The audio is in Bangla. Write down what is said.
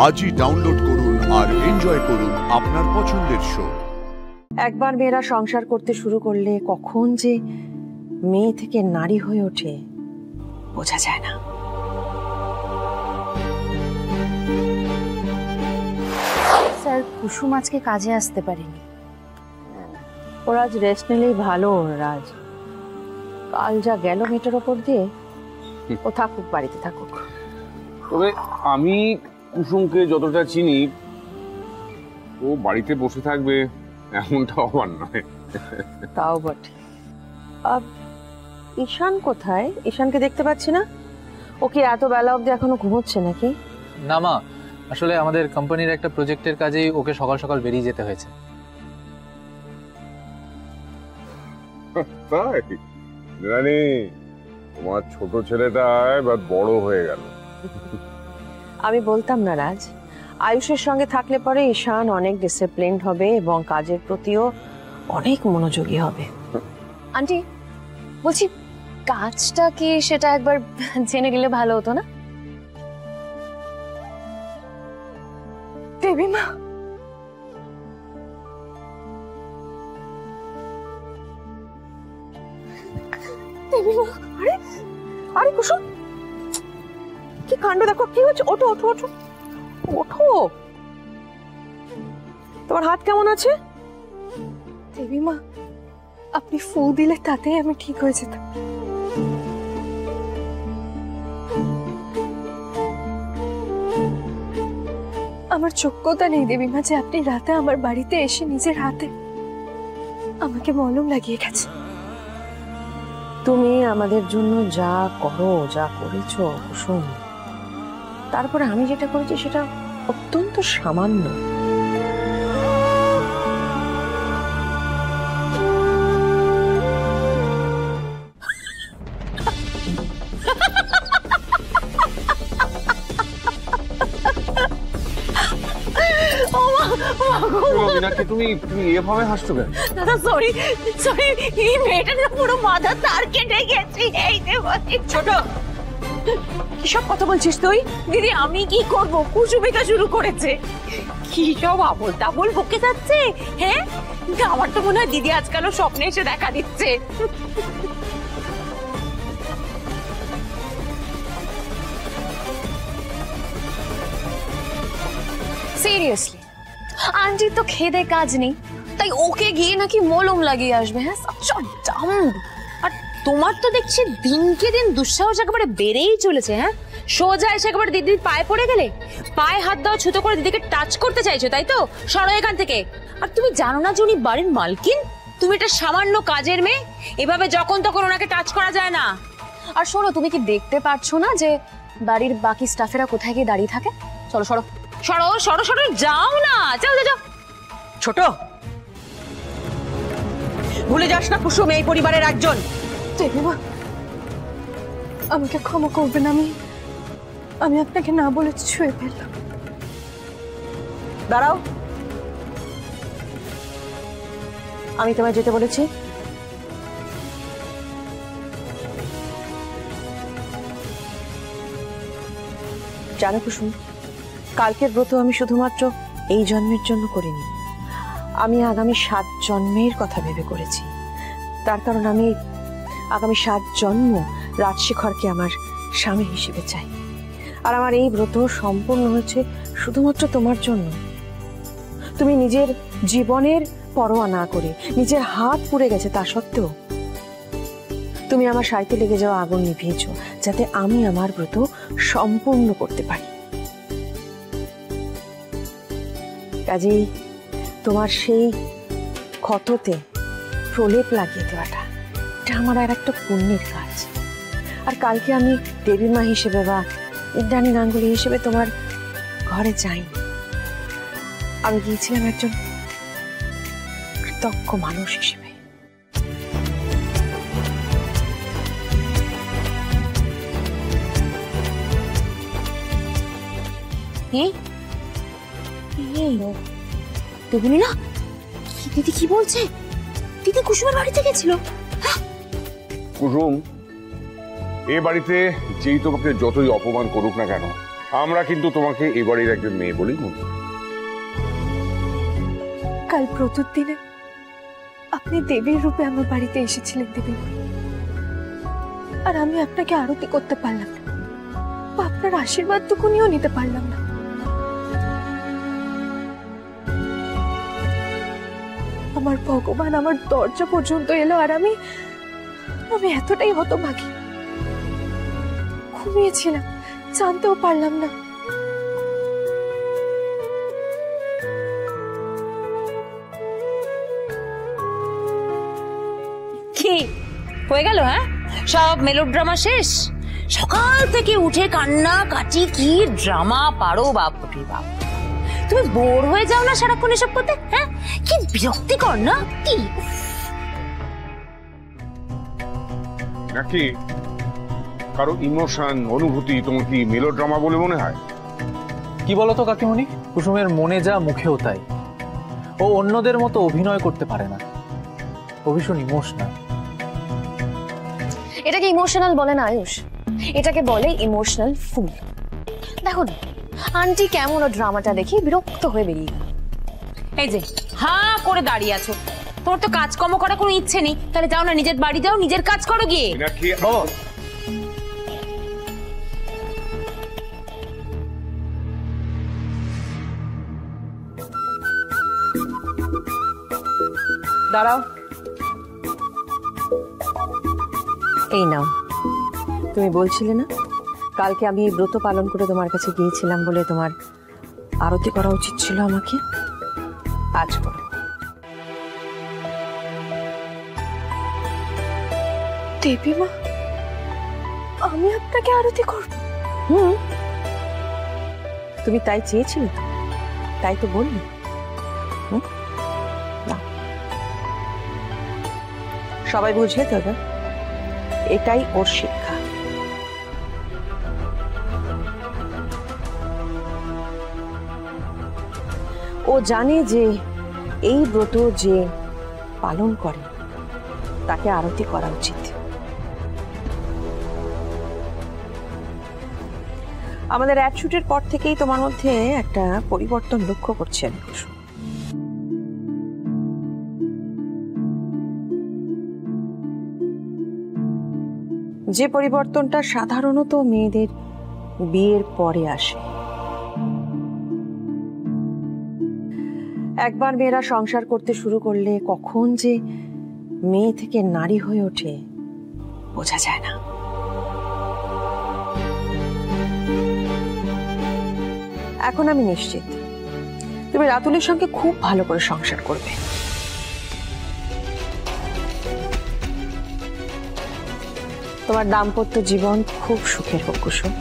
আজই ডাউনলোড করুন আর এনজয় করুন আপনার পছন্দের শো। একবার মেয়েরা সংসার করতে শুরু করলে কখন যে মেয়ে থেকে নারী হয়ে ওঠে বোঝা যায় না। স্যার, কুসুম আজকে কাজে আসতে পারেনি। ওরা আজ রেস্ট নিলেই ভালো। রাজ কাল যা গেল মেয়েটার ওপর দিয়ে, ও থাকুক, বাড়িতে থাকুক। তবে আমি কুসুমকে যতটা চিনি, ও বাড়িতে বসে থাকবে এমনটা হবার নয়। তাও বটে। ঈশান কোথায়? ঈশানকে দেখতে পাচ্ছি না। ও কি এত বেলা অবধি এখনো ঘুমোচ্ছে নাকি? না মা, আসলে আমাদের কোম্পানির একটা প্রজেক্টের কাজেই ওকে সকাল সকাল বেরিয়ে যেতে হয়েছে। তাই রানী, তোমার ছোট ছেলেটা এবার বড় হয়ে গেল। আমি বলতাম না রাজ, আয়ুষের সঙ্গে থাকলে পরে ঈশান অনেক ডিসিপ্লিনড হবে এবং কাজের প্রতিও অনেক মনোযোগী হবে। আন্টি বলছি, কাজটা কি সেটা একবার জেনে নিলে ভালো হতো না? দেবীমা, দেবীমা, আরে আরে কুসুম, কি কাণ্ড দেখো, কি হচ্ছে? ওঠো ওঠো ওঠো ওঠো। তোমার হাত কেমন আছে? দেবীমা, আপনি ফু দিলে তাতেই আমি ঠিক হয়ে যেতাম। আমার যোগ্যতা নেই দেবীমা যে আপনি রাতে আমার বাড়িতে এসে নিজের হাতে আমাকে মলম লাগিয়ে গেছে। তুমি আমাদের জন্য যা করো, যা করেছো কুসুম, তারপরে আমি যেটা করেছি সেটা অত্যন্ত সামান্য। তুমি এভাবে হাসছো কেন? দাদা সরি সরি, এই মেয়েটা না পুরো মাথা তার কেটে গেছে। এই ছোট, কি সব কথা বলছিস তুই? দিদি আমি কি করব? কুসুমিকা শুরু করেছে। কি সব আবল তাবল বকে যাচ্ছে। হ্যাঁ, আমার তো মনে হয় দিদি আজকালও স্বপ্নে এসে দেখা দিচ্ছে। সিরিয়াসলি আন্টি তো খেদে কাজ নেই, তাই ওকে গিয়ে নাকি মলম লাগিয়ে আসবে। হ্যাঁ, আর তোমার তো দেখছি দিনকে দিন দুঃসাহস একেবারে বেড়েই চলেছে। হ্যাঁ, সোজা এসে একেবারে দিদির পায়ে পড়ে গেলে, পায়ে হাত দেওয়া ছুতো করে দিদিকে টাচ করতে চাইছো, তাই তো? সরো এখান থেকে। আর তুমি জানো না যে উনি বাড়ির মালকিন? তুমি এটা সামান্য কাজের মেয়ে, এভাবে যখন তখন ওনাকে টাচ করা যায় না। আর শোনো, তুমি কি দেখতে পাচ্ছ না যে বাড়ির বাকি স্টাফেরা কোথায় গিয়ে দাঁড়িয়ে থাকে? চলো সরো সরো সরো সরো, যাও না, যাও যাও। ছোট, ভুলে যাস না কুসুম এই পরিবারের একজন। দেবীমা, আমাকে ক্ষমা করবেন, আমি আপনাকে না বলে ছুঁয়ে ফেললাম। দাঁড়াও, আমি তোমায় যেতে বলেছি। জানো কুসুম, কালকের ব্রত আমি শুধুমাত্র এই জন্মের জন্য করিনি, আমি আগামী 7 জন্মের কথা ভেবে করেছি। তার কারণ আমি আগামী 7 জন্ম রাজশেখরকে আমার স্বামী হিসেবে চাই। আর আমার এই ব্রত সম্পূর্ণ হয়েছে শুধুমাত্র তোমার জন্য। তুমি নিজের জীবনের পরোয়া না করে, নিজের হাত পুড়ে গেছে তা সত্ত্বেও তুমি আমার শাড়িতে লেগে যাওয়া আগুন নিভিয়েছ, যাতে আমি আমার ব্রত সম্পূর্ণ করতে পারি। কাজেই তোমার সেই ক্ষততে প্রলেপ লাগিয়ে দেওয়াটা, এটা আমার আর একটা পুণ্যের কাজ। আর কালকে আমি দেবীমা হিসেবে বা ইন্দ্রাণী গাঙ্গুলি হিসেবে তোমার ঘরে যাইনি, আমি গিয়েছিলাম একজন কৃতজ্ঞ মানুষ হিসেবে। দেবুনি না, দিদি কি বলছে? দিদি কুসুমের বাড়িতে গেছিল। কুসুম, এ বাড়িতে যেই তোমাকে যতই অপমান করুক না কেন, আমরা কিন্তু তোমাকে এ বাড়ির একজন মেয়ে বলেই মনে করি। কাল প্রতুর দিনে আপনি দেবীর রূপে আমার বাড়িতে এসেছিলেন দেবীমা, আর আমি আপনাকে আরতি করতে পারলাম না, বা আপনার আশীর্বাদটুকুনিও নিতে পারলাম না। আমার ভগবান আমার দরজা পর্যন্ত এলো, আর আমি এতটাই হতভাগী, ঘুমিয়েছিলাম, জানতেও পারলাম না। কি হয়ে গেল? হ্যাঁ, সব মেলোড্রামা শেষ? সকাল থেকে উঠে কান্না কাটি, কি ড্রামা পারো বাপরে বাপ। তুমি বোর হয়ে যাও না সারাক্ষণ এসব করতে? হ্যাঁ, কি বিরক্তিকর না? কি নাকি কারো ইমোশন, অনুভূতি তোমার কি মেলোড্রামা বলে মনে হয়? কি বলতো কাকিমণি, কুসুমের মনে যা মুখেও তাই। ও অন্যদের মতো অভিনয় করতে পারে না, ও ভীষণ ইমোশনাল। এটাকে ইমোশনাল বলে না আয়ুষ, এটাকে বলে ইমোশনাল ফুল। দেখো না আন্টি কেমন ও ড্রামাটা দেখে বিরক্ত হয়ে বেরিয়ে গেল। এই যে হাঁ করে দাঁড়িয়ে আছো, তোমার তো কাজকর্ম করার কোনো ইচ্ছে নেই, তাহলে যাও না নিজের বাড়ি যাও, নিজের কাজ করো গিয়ে। নাকি বাবা, দাঁড়াও, এই নাও। তুমি বলছিলে না কালকে আমি ব্রত পালন করে তোমার কাছে গিয়েছিলাম বলে তোমার আরতি করা উচিত ছিল আমাকে? আজ করো। দেবীমা, আমি আপনাকে আরতি করব? তুমি তাই চেয়েছিলে তো, তাই তো বললি। না, সবাই বুঝলে তো এবার, এটাই ওর শিক্ষা। ও জানে যে এই ব্রত যে পালন করে তাকে আরতি করা উচিত। আমাদের অ্যাড শুটের পর থেকেই তোমার মধ্যে একটা পরিবর্তন লক্ষ্য করছি আমি কুসুম। যে পরিবর্তনটা সাধারণত মেয়েদের বিয়ের পরে আসে। একবার মেয়েরা সংসার করতে শুরু করলে কখন যে মেয়ে থেকে নারী হয়ে ওঠে বোঝা যায় না। এখন আমি নিশ্চিত তুমি রাতুলের সঙ্গে খুব ভালো করে সংসার করবে। তোমার দাম্পত্য জীবন খুব সুখের হোক কুসুম।